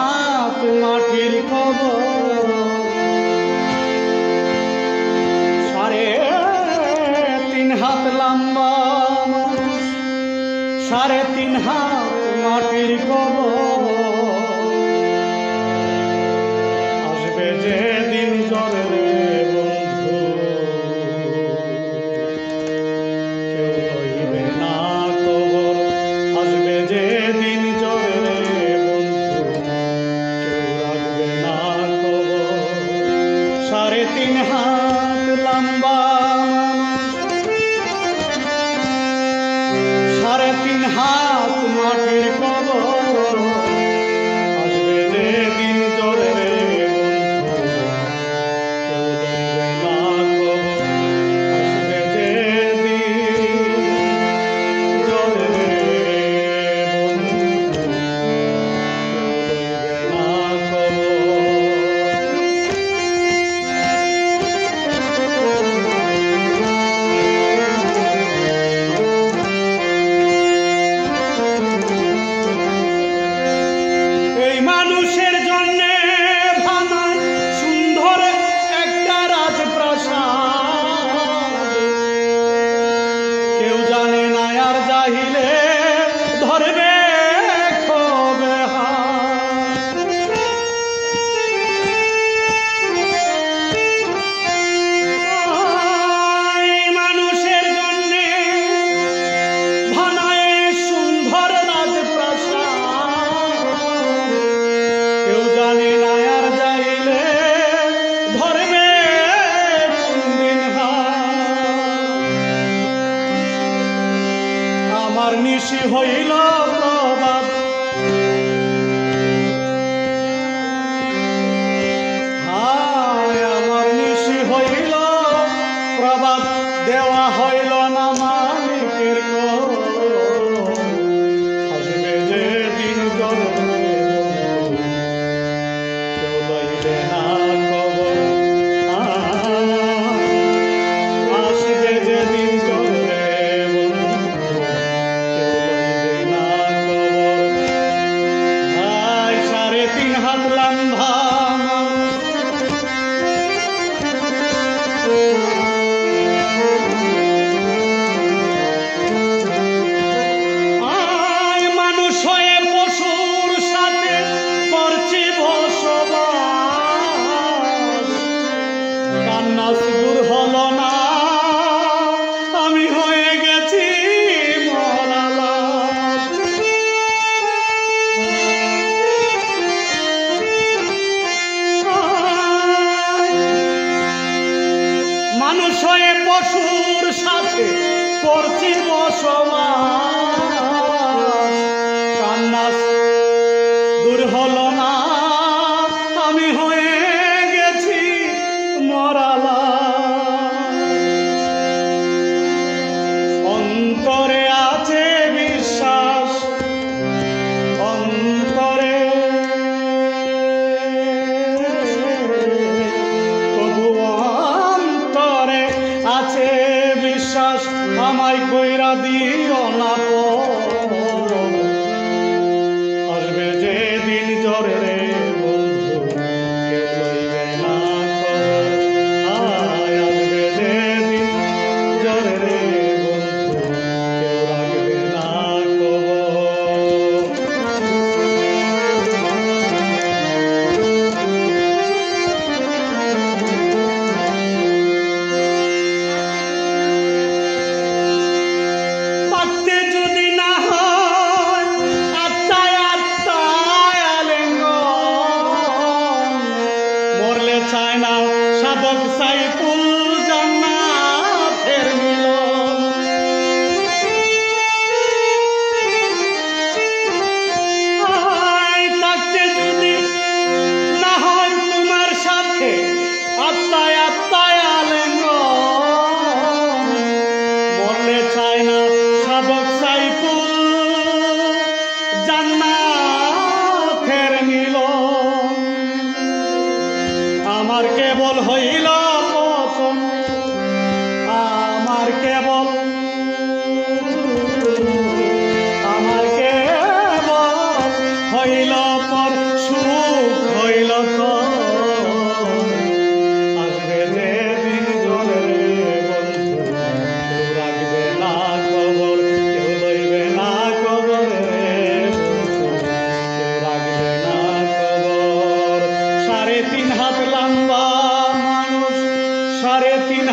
হাত মাটির কবর, 3.5 হাত লম্বা, 3.5 হাত মাটির কবর। আসবে যে দিন জ্বরে রে বন্ধু, কেউ লইবে না খবর। আসবে যে দিন জ্বরে রে বন্ধু, কেউ রাখবে না খবর। 3.5 হাত লম্বা, 3.5 হাত মাটির কবর। আসবে যে দিন জ্বরে রে বন্ধু, কেউ লইবে না খবর। আসবে যে দিন জ্বরে রে বন্ধু, কেউ লইবে না খবর। এই মানুষের জন্যে ভাঙায় সুন্দর একটা রাজপ্রাসাদ, কেউ জানে না আর জাহিলে ধরবে খবে হাত। এই মানুষের জন্যে ভাঙায় সুন্দর রাজপ্রাসাদ, কেউ জানে না আর যাইলে ধরবে কোনদিন হাত। আমার নিশি হইল প্রভাত, হায় আমার নিশি হইল প্রভাত, দেওয়া হইল না মালিকের কর। আসবে যে দিন জ্বরে রে বন্ধু, কেউ লইবে না খবর। আসবে যে দিন জ্বরে রে বন্ধু, কেউ লইবে না খবর। হায় 3.5 হাত লম্বা, আয় মানুষ হয়ে পশুর সাথে করছি বসবাস। কান্না দূর হলো না, আমি হয়ে গেছি মরা লাশ।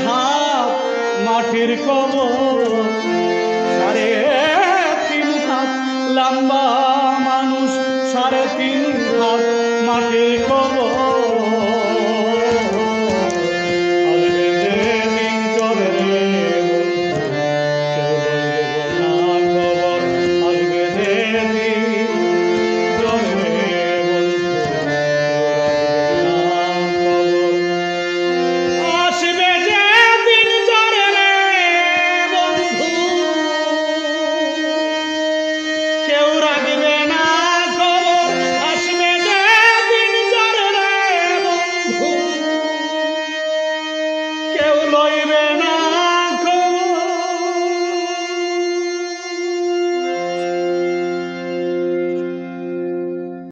হাত মাটির কবর, 3.5 হাত লম্বা মানুষ, 3.5 হাত মাটির কবর।